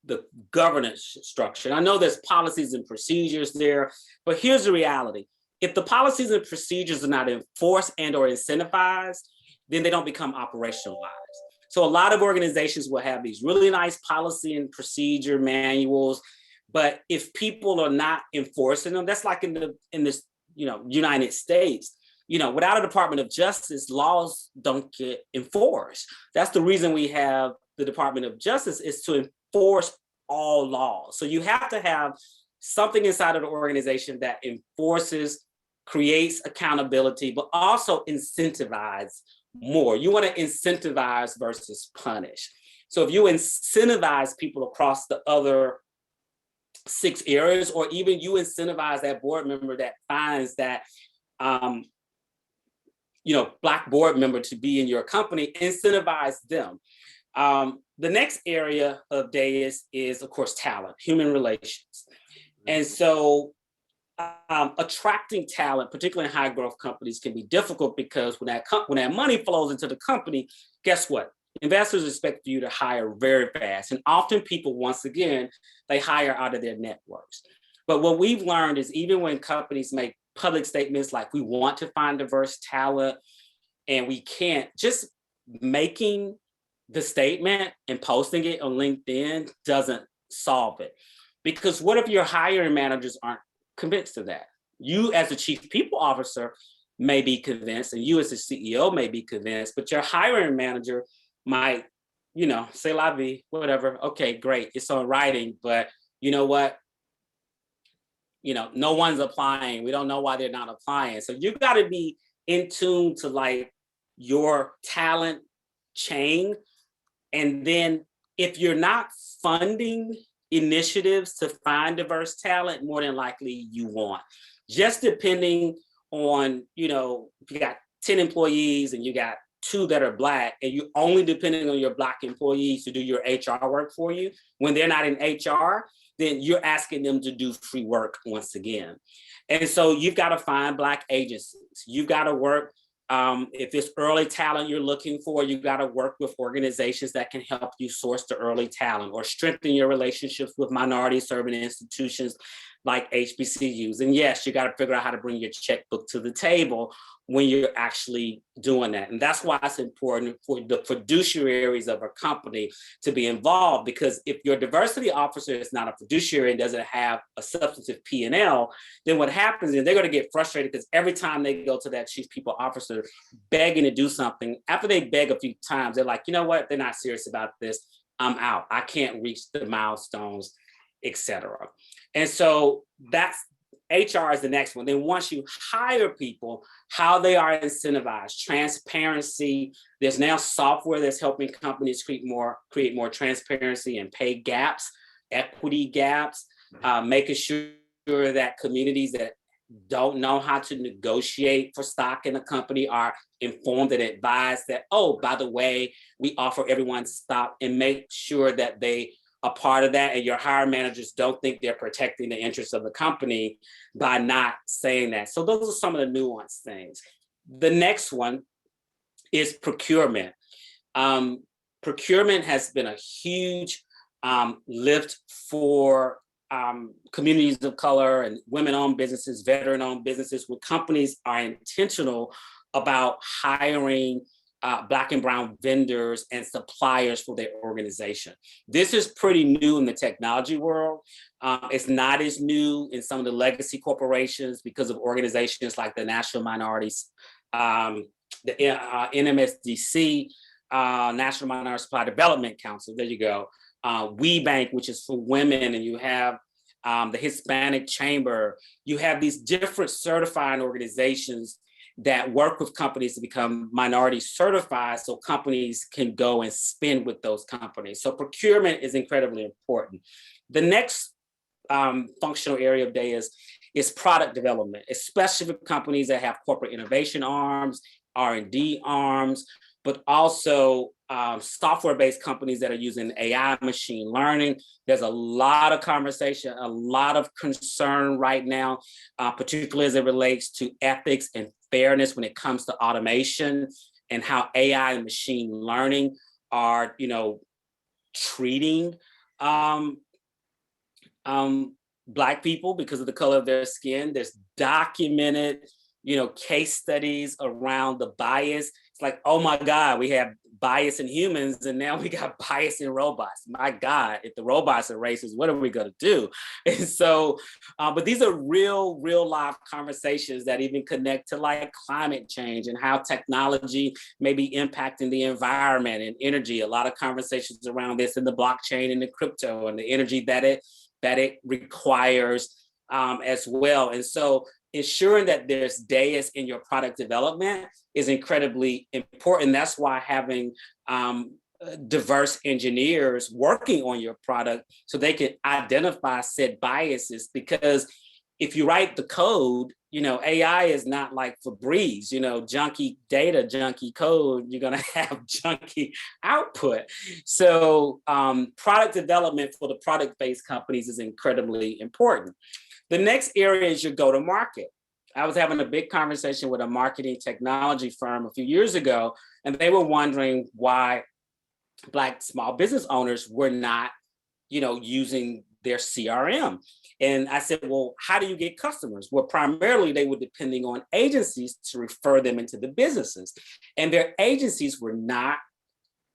the governance structure. And I know there's policies and procedures there, but here's the reality. If the policies and procedures are not enforced and or incentivized, then they don't become operationalized. So a lot of organizations will have these really nice policy and procedure manuals, but if people are not enforcing them, that's like in this United States, without a Department of Justice, laws don't get enforced. That's the reason we have the Department of Justice, is to enforce all laws. So you have to have something inside of the organization that enforces, creates accountability, but also incentivizes more. You want to incentivize versus punish. So if you incentivize people across the other 6 areas, or even you incentivize that board member that finds that Black board member to be in your company, incentivize them. The next area of DEIS is, of course, talent, human relations. And so attracting talent, particularly in high growth companies, can be difficult because when that money flows into the company, guess what? Investors expect you to hire very fast. And often people, once again, they hire out of their networks. But what we've learned is even when companies make public statements like we want to find diverse talent and we can't, just making the statement and posting it on LinkedIn doesn't solve it. Because what if your hiring managers aren't convinced of that? You as the chief people officer may be convinced, and you as the CEO may be convinced, but your hiring manager might, say la vie, whatever. Okay, great, it's on writing, but you know what? No one's applying. We don't know why they're not applying. So you got to be in tune to like your talent chain. And then if you're not funding initiatives to find diverse talent, more than likely you won't. Just depending on, if you got 10 employees and you got 2 that are Black, and you only depending on your Black employees to do your HR work for you, when they're not in HR, then you're asking them to do free work once again. And so you've got to find Black agencies. You've got to work, if it's early talent you're looking for, you've got to work with organizations that can help you source the early talent, or strengthen your relationships with minority serving institutions like HBCUs. And yes, you got to figure out how to bring your checkbook to the table when you're actually doing that. And that's why it's important for the fiduciaries of a company to be involved, because if your diversity officer is not a fiduciary and doesn't have a substantive P&L, then what happens is they're going to get frustrated because every time they go to that chief people officer begging to do something, after they beg a few times, they're like, you know what, they're not serious about this. I'm out. I can't reach the milestones, etc. And so that's HR is the next one. Then once you hire people, how they are incentivized, transparency. There's now software that's helping companies create more transparency and pay gaps, equity gaps, making sure that communities that don't know how to negotiate for stock in a company are informed and advised that, oh, by the way, we offer everyone stock, and make sure that they a part of that, and your hiring managers don't think they're protecting the interests of the company by not saying that. So those are some of the nuanced things. The next one is procurement. Procurement has been a huge lift for communities of color and women-owned businesses, veteran-owned businesses, where companies are intentional about hiring Black and brown vendors and suppliers for their organization. This is pretty new in the technology world. It's not as new in some of the legacy corporations because of organizations like the National Minorities, the NMSDC, National Minority Supply Development Council. There you go. We Bank, which is for women, and you have the Hispanic Chamber. You have these different certifying organizations that work with companies to become minority certified so companies can go and spend with those companies. So procurement is incredibly important. The next functional area of DEIS is product development, especially for companies that have corporate innovation arms, R&D arms, but also software-based companies that are using AI, machine learning. There's a lot of conversation, a lot of concern right now, particularly as it relates to ethics and fairness when it comes to automation and how AI and machine learning are, treating Black people because of the color of their skin. There's documented, case studies around the bias. It's like, oh my God, we have bias in humans and now we got bias in robots. My God, if the robots are racist, what are we gonna do? And so, but these are real live conversations that even connect to like climate change and how technology may be impacting the environment and energy. A lot of conversations around this in the blockchain and the crypto and the energy that it requires as well. And so ensuring that there's DEIS in your product development is incredibly important. That's why having diverse engineers working on your product so they can identify said biases, because if you write the code, AI is not like Febreze, junky data, junky code, you're gonna have junky output. So product development for the product-based companies is incredibly important. The next area is your go-to-market. I was having a big conversation with a marketing technology firm a few years ago, and they were wondering why Black small business owners were not, using their CRM. And I said, well, how do you get customers? Well, primarily they were depending on agencies to refer them into the businesses. And their agencies were not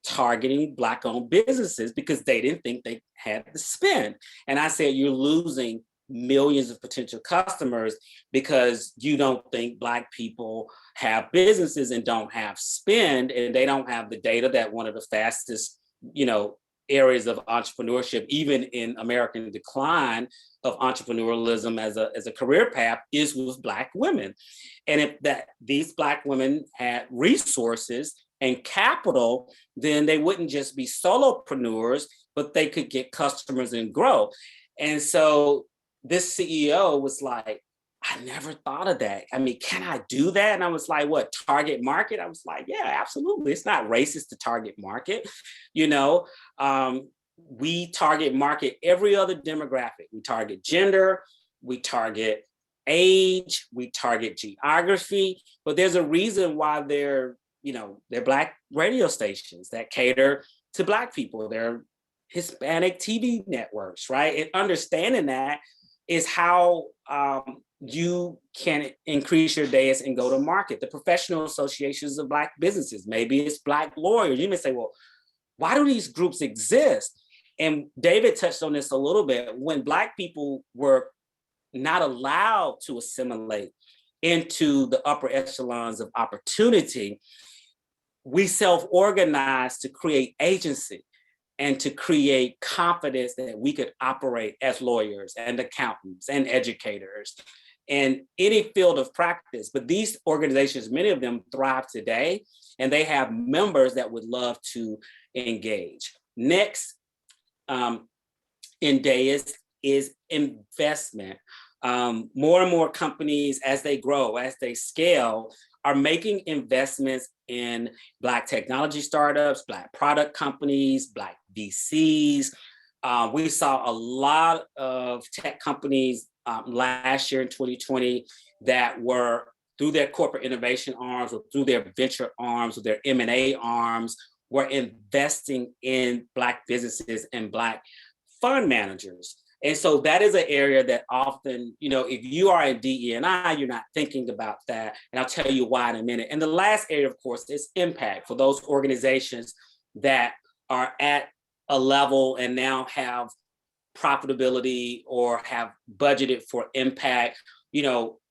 targeting Black-owned businesses because they didn't think they had the spend. And I said, you're losing millions of potential customers because you don't think Black people have businesses and don't have spend, and they don't have the data that one of the fastest, areas of entrepreneurship, even in American decline of entrepreneurialism as a career path, is with Black women. And if these Black women had resources and capital, then they wouldn't just be solopreneurs, but they could get customers and grow. And so this CEO was like, I never thought of that. I mean, can I do that? And I was like, what, target market? I was like, yeah, absolutely. It's not racist to target market. We target market every other demographic. We target gender, we target age, we target geography, but there's a reason why they're Black radio stations that cater to Black people. They're Hispanic TV networks, right? And understanding that is how you can increase your DEIS and go to market. The professional associations of Black businesses, maybe it's Black lawyers. You may say, well, why do these groups exist? And David touched on this a little bit. When Black people were not allowed to assimilate into the upper echelons of opportunity, we self-organized to create agency and to create confidence that we could operate as lawyers and accountants and educators in any field of practice. But these organizations, many of them thrive today, and they have members that would love to engage. Next in DEIS is investment. More and more companies, as they grow, as they scale, are making investments in Black technology startups, Black product companies, Black VCs. We saw a lot of tech companies last year in 2020 that were, through their corporate innovation arms or through their venture arms or their M&A arms, were investing in Black businesses and Black fund managers. And so that is an area that often, if you are in DE&I, you're not thinking about that. And I'll tell you why in a minute. And the last area, of course, is impact for those organizations that are at a level and now have profitability or have budgeted for impact,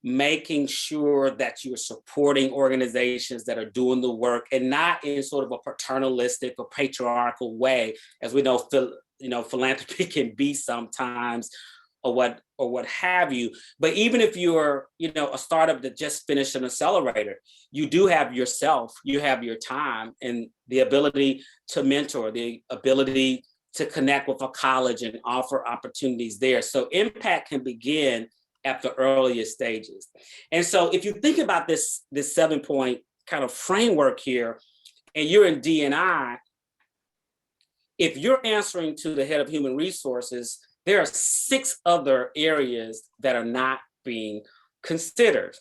making sure that you're supporting organizations that are doing the work and not in sort of a paternalistic or patriarchal way, as we know, philanthropy can be sometimes, or what have you. But even if you're, a startup that just finished an accelerator, you do have yourself, you have your time and the ability to mentor, the ability to connect with a college and offer opportunities there. So impact can begin at the earliest stages. And so if you think about this 7-point kind of framework here, and you're in D&I, if you're answering to the head of human resources, there are 6 other areas that are not being considered.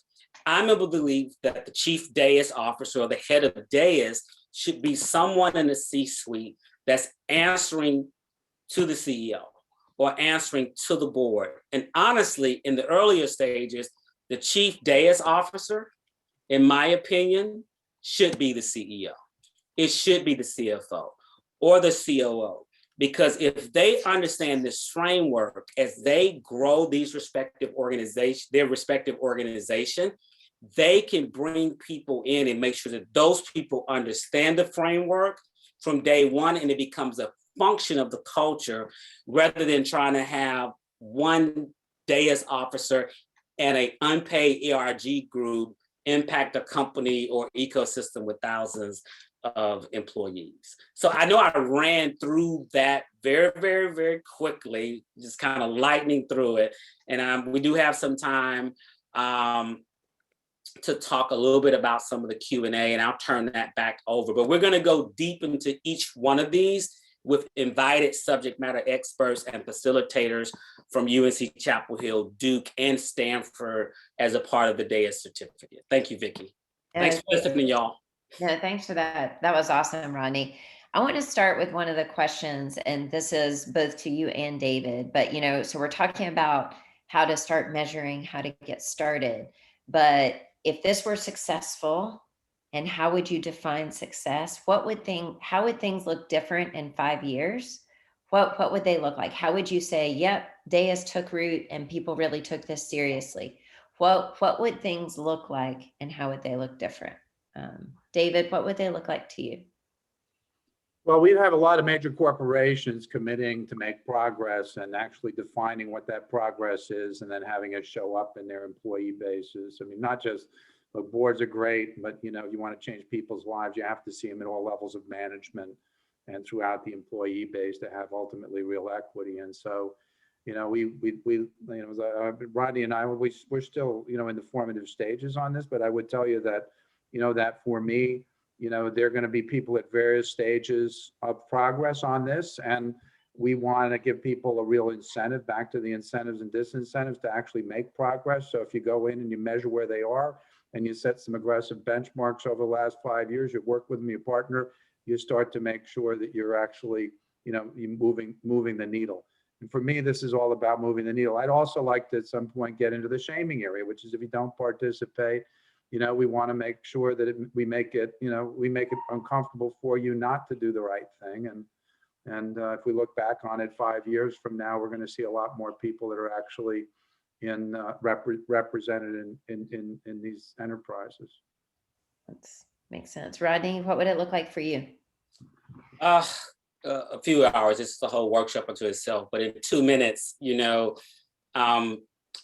I'm of the belief that the chief DEIS officer or the head of DEIS should be someone in the C-suite that's answering to the CEO or answering to the board. And honestly, in the earlier stages, the chief DEIS officer, in my opinion, should be the CEO. It should be the CFO or the COO. Because if they understand this framework, as they grow these respective organizations, their respective organization, they can bring people in and make sure that those people understand the framework from day one, and it becomes a function of the culture rather than trying to have one DEIS officer and an unpaid ERG group impact a company or ecosystem with thousands of employees. So I know I ran through that very, very, very quickly, just kind of lightning through it. And we do have some time to talk a little bit about some of the Q&A, and I'll turn that back over. But we're going to go deep into each one of these with invited subject matter experts and facilitators from UNC Chapel Hill, Duke, and Stanford as a part of the DEIS certificate. Thank you, Vicki. Thanks for listening, y'all. No, thanks for that. That was awesome, Rodney. I want to start with one of the questions, and this is both to you and David, but so we're talking about how to start measuring, how to get started. But if this were successful, and how would you define success? How would things look different in 5 years? What would they look like? How would you say, yep, DEIS took root and people really took this seriously? What would things look like, and how would they look different? David, what would they look like to you? Well, we have a lot of major corporations committing to make progress and actually defining what that progress is, and then having it show up in their employee bases. I mean, not just, look, boards are great, but you want to change people's lives, you have to see them at all levels of management and throughout the employee base to have ultimately real equity. And so, Rodney and I, we're still, in the formative stages on this, but I would tell you that, that for me, there are going to be people at various stages of progress on this. And we want to give people a real incentive, back to the incentives and disincentives, to actually make progress. So if you go in and you measure where they are and you set some aggressive benchmarks over the last 5 years, you work with them, you partner, you start to make sure that you're actually, moving the needle. And for me, this is all about moving the needle. I'd also like to at some point get into the shaming area, which is if you don't participate, we want to make sure that we make it uncomfortable for you not to do the right thing. And if we look back on it 5 years from now, we're going to see a lot more people that are actually represented in these enterprises. That makes sense. Rodney, what would it look like for you? A few hours. It's the whole workshop unto itself. But in 2 minutes,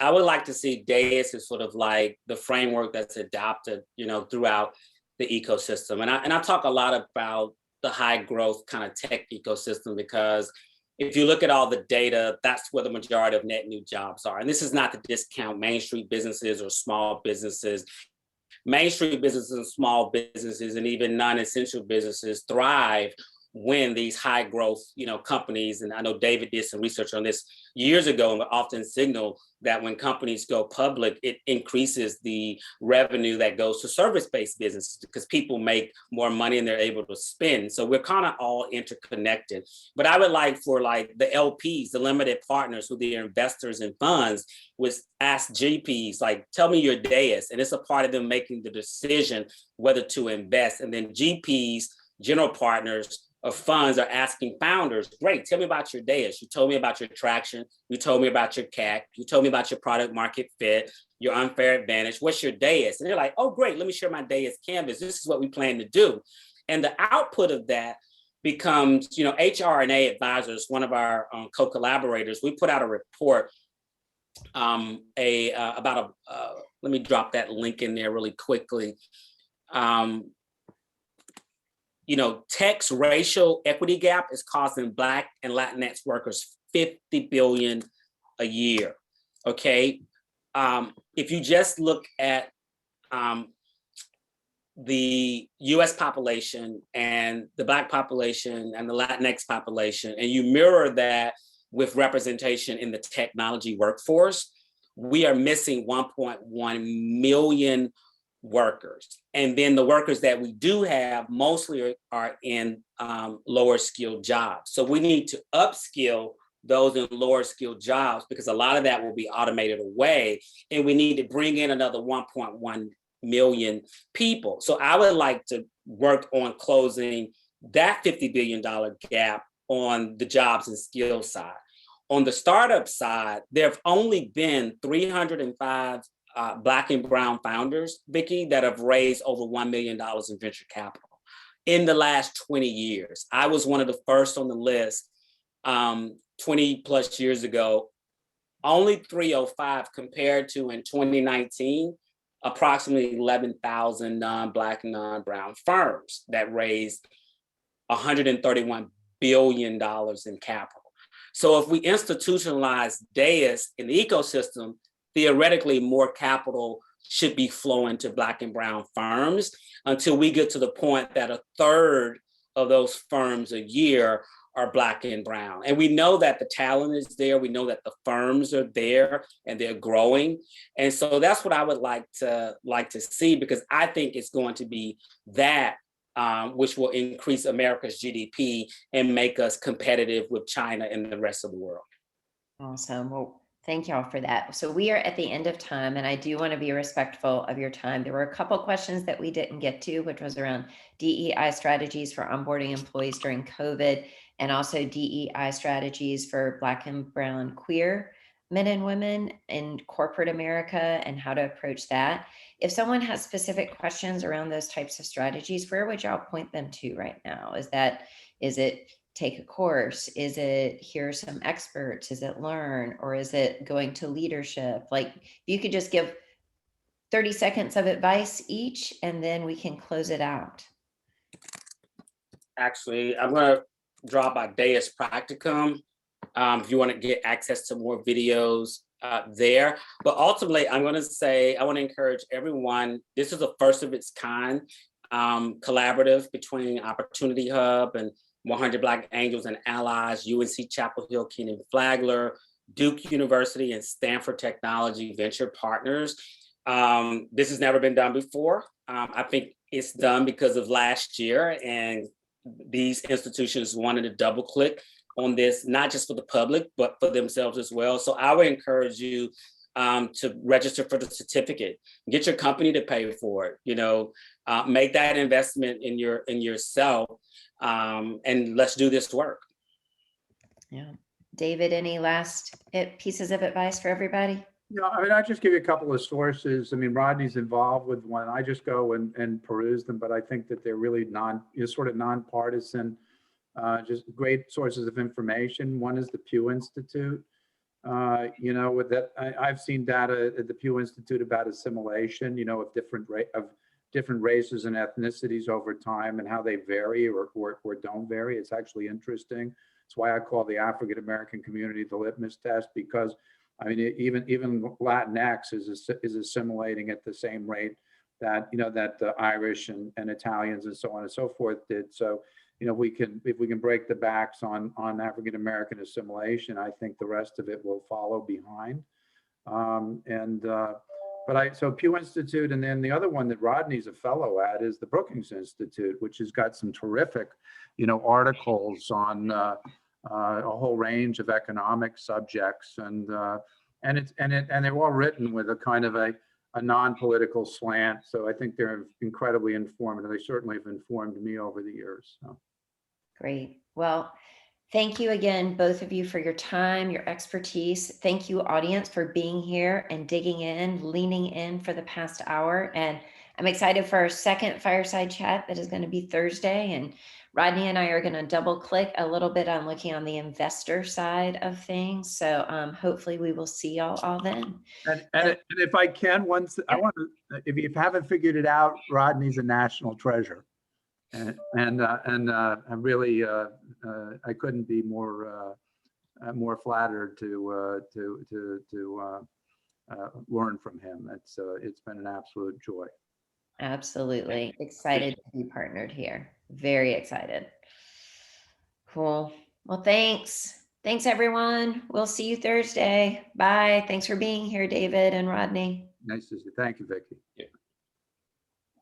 I would like to see DEIS as sort of like the framework that's adopted, throughout the ecosystem. And I talk a lot about the high growth kind of tech ecosystem, because if you look at all the data, that's where the majority of net new jobs are. And this is not to discount Main Street businesses or small businesses. Main Street businesses and small businesses and even non-essential businesses thrive when these high growth, companies, and I know David did some research on this years ago, and often signal that when companies go public, it increases the revenue that goes to service-based businesses because people make more money and they're able to spend. So we're kind of all interconnected. But I would like for the LPs, the limited partners, who they're investors in funds, was ask GPs, tell me your DEIS. And it's a part of them making the decision whether to invest. And then GPs, general partners of funds, are asking founders, great, tell me about your DEIS. You told me about your traction. You told me about your CAC. You told me about your product market fit, your unfair advantage. What's your DEIS? And they're like, oh, great, let me share my DEIS canvas. This is what we plan to do. And the output of that becomes, HR&A Advisors, one of our co-collaborators, we put out a report let me drop that link in there really quickly. Tech's racial equity gap is costing Black and Latinx workers $50 billion a year. Okay, if you just look at the U.S. population and the Black population and the Latinx population, and you mirror that with representation in the technology workforce, we are missing 1.1 million workers. And then the workers that we do have mostly are in lower skilled jobs. So we need to upskill those in lower skilled jobs because a lot of that will be automated away. And we need to bring in another 1.1 million people. So I would like to work on closing that $50 billion gap on the jobs and skills side. On the startup side, there have only been 305 Black and brown founders, Vicki, that have raised over $1 million in venture capital in the last 20 years. I was one of the first on the list 20 plus years ago, only 305 compared to in 2019, approximately 11,000 non-Black and non-brown firms that raised $131 billion in capital. So if we institutionalize DEIS in the ecosystem, theoretically more capital should be flowing to Black and brown firms until we get to the point that a third of those firms a year are Black and brown. And we know that the talent is there. We know that the firms are there and they're growing. And so that's what I would like to see, because I think it's going to be that which will increase America's GDP and make us competitive with China and the rest of the world. Awesome. Well, thank y'all for that. So we are at the end of time, and I do want to be respectful of your time. There were a couple questions that we didn't get to, which was around DEI strategies for onboarding employees during COVID, and also DEI strategies for Black and brown queer men and women in corporate America and how to approach that. If someone has specific questions around those types of strategies, where would y'all point them to right now? Is it take a course? Is it hear some experts? Is it learn? Or is it going to leadership? Like, you could just give 30 seconds of advice each, and then we can close it out. Actually, I'm going to drop by DEIS Practicum if you want to get access to more videos there. But ultimately, I'm going to say, I want to encourage everyone. This is the first of its kind collaborative between Opportunity Hub and 100 Black Angels and Allies, UNC Chapel Hill, Kenan-Flagler, Duke University, and Stanford Technology Venture Partners. This has never been done before. I think it's done because of last year, and these institutions wanted to double click on this, not just for the public, but for themselves as well. So I would encourage you to register for the certificate, get your company to pay for it, make that investment in yourself, and let's do this work. Yeah. David, any last pieces of advice for everybody? I'll just give you a couple of sources. Rodney's involved with one. I just go and peruse them, but I think that they're really sort of nonpartisan, just great sources of information. One is the Pew Institute. With that, I've seen data at the Pew Institute about assimilation, of different races and ethnicities over time and how they vary or don't vary. It's actually interesting. That's why I call the African American community the litmus test, because even Latinx is assimilating at the same rate that the Irish and Italians and so on and so forth did. So if we can break the backs on African American assimilation, I think the rest of it will follow behind. So Pew Institute, and then the other one that Rodney's a fellow at is the Brookings Institute, which has got some terrific, articles on a whole range of economic subjects, and they're all written with a kind of a non-political slant. So I think they're incredibly informative. They certainly have informed me over the years. So. Great. Well, thank you again, both of you, for your time, your expertise. Thank you, audience, for being here and digging in, leaning in for the past hour. And I'm excited for our second fireside chat that is going to be Thursday. And Rodney and I are going to double click a little bit on looking on the investor side of things. So hopefully we will see y'all all then. And if I can, I want to, if you haven't figured it out, Rodney's a national treasure. And I'm really, I couldn't be more flattered to learn from him. It's been an absolute joy. Absolutely. Excited to be partnered here. Very excited. Cool. Well, thanks. Thanks, everyone. We'll see you Thursday. Bye. Thanks for being here, David and Rodney. Nice to see you. Thank you, Vicki. Yeah.